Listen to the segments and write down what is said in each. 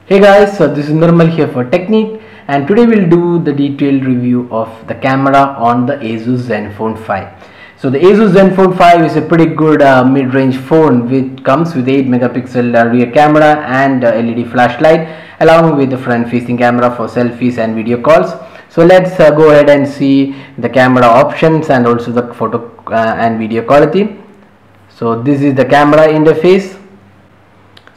Hey guys, so this is Nirmal here for Technique, and today we'll do the detailed review of the camera on the ASUS Zenfone 5. So the ASUS Zenfone 5 is a pretty good mid-range phone which comes with 8 megapixel rear camera and LED flashlight along with the front facing camera for selfies and video calls. So let's go ahead and see the camera options and also the photo and video quality. So this is the camera interface.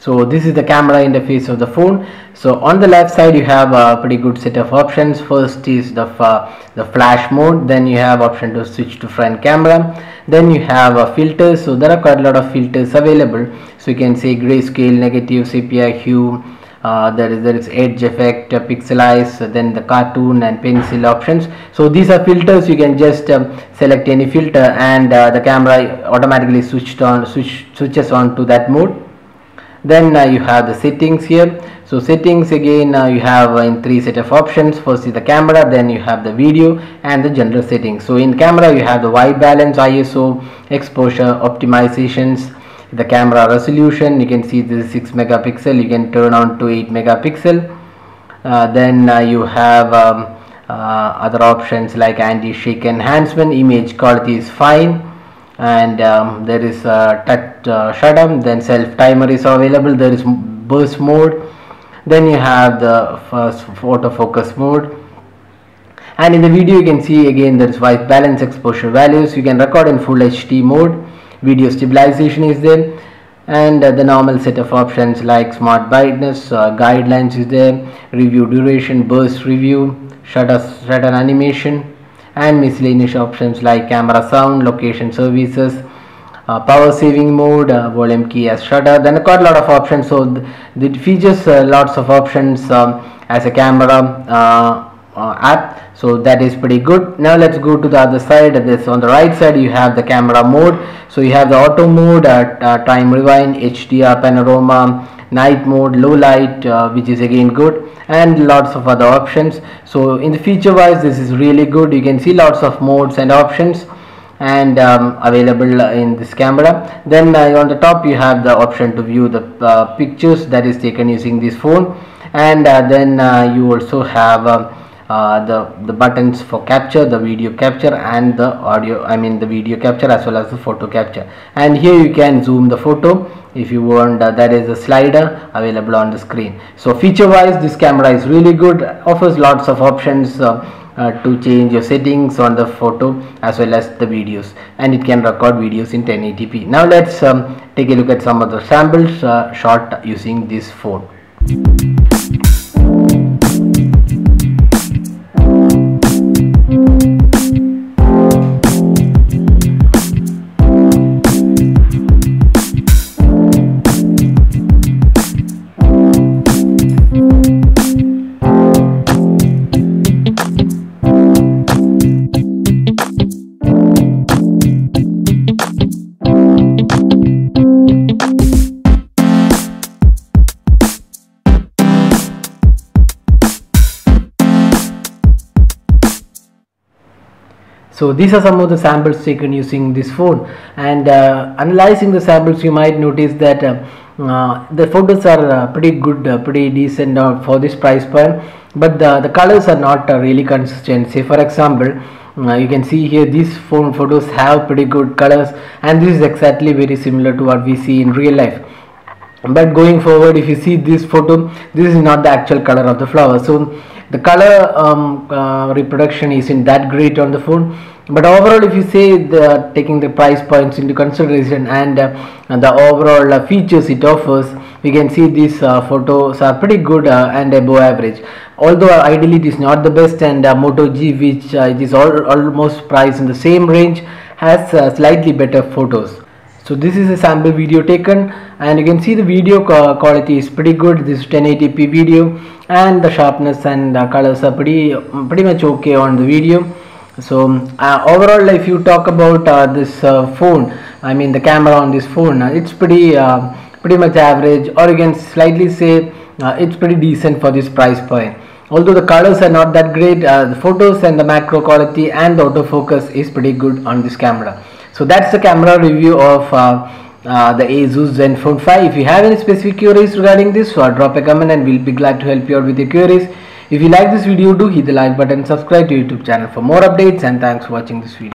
So this is the camera interface of the phone. So on the left side you have a pretty good set of options. First is the flash mode, then you have option to switch to front camera, then you have filters. So there are quite a lot of filters available. So you can say grayscale, negative, sepia hue, there is edge effect, pixelize, then the cartoon and pencil options. So these are filters. You can just select any filter and the camera automatically switches on to that mode. Then you have the settings here. So settings again you have in three set of options. First is the camera, then you have the video and the general settings. So in camera you have the white balance, ISO, exposure, optimizations, the camera resolution. You can see this is 6 megapixel, you can turn on to 8 megapixel. Then you have other options like anti-shake enhancement, image quality is fine, and there is touch shutdown, then self timer is available, there is burst mode, then you have the first photo focus mode, and in the video you can see again there is white balance, exposure values. You can record in full HD mode, video stabilization is there, and the normal set of options like smart brightness, guidelines is there, review duration, burst review, shutter animation, and miscellaneous options like camera sound, location services, power saving mode, volume key as shutter. Then quite a lot of options. So it features lots of options as a camera app. So that is pretty good. Now let's go to the other side. This on the right side you have the camera mode. So you have the auto mode, time rewind, HDR panorama, night mode, low light, which is again good, and lots of other options. So in the feature wise this is really good. You can see lots of modes and options and available in this camera. Then on the top you have the option to view the pictures that is taken using this phone, and then you also have the buttons for capture, the video capture, and the audio, the video capture as well as the photo capture. And here you can zoom the photo if you want. That is a slider available on the screen. So feature wise this camera is really good, offers lots of options to change your settings on the photo as well as the videos, and it can record videos in 1080p. Now let's take a look at some of the samples shot using this phone. So these are some of the samples taken using this phone, and analyzing the samples you might notice that the photos are pretty good, pretty decent for this price point, but the colors are not really consistent. Say for example, you can see here these phone photos have pretty good colors, and this is exactly very similar to what we see in real life. But going forward, if you see this photo, this is not the actual color of the flower. So the color reproduction isn't that great on the phone. But overall, if you say taking the price points into consideration and the overall features it offers, we can see these photos are pretty good and above average. Although ideally it is not the best, and Moto G, which is almost priced in the same range, has slightly better photos. So this is a sample video taken, and you can see the video quality is pretty good. This is 1080p video, and the sharpness and colors are pretty much okay on the video. So overall, if you talk about this phone, the camera on this phone, it's pretty much average, or you can slightly say it's pretty decent for this price point. Although the colors are not that great, the photos and the macro quality and the autofocus is pretty good on this camera. So that's the camera review of the ASUS Zenfone 5. If you have any specific queries regarding this, so drop a comment and we'll be glad to help you out with your queries. If you like this video, do hit the like button, subscribe to YouTube channel for more updates, and thanks for watching this video.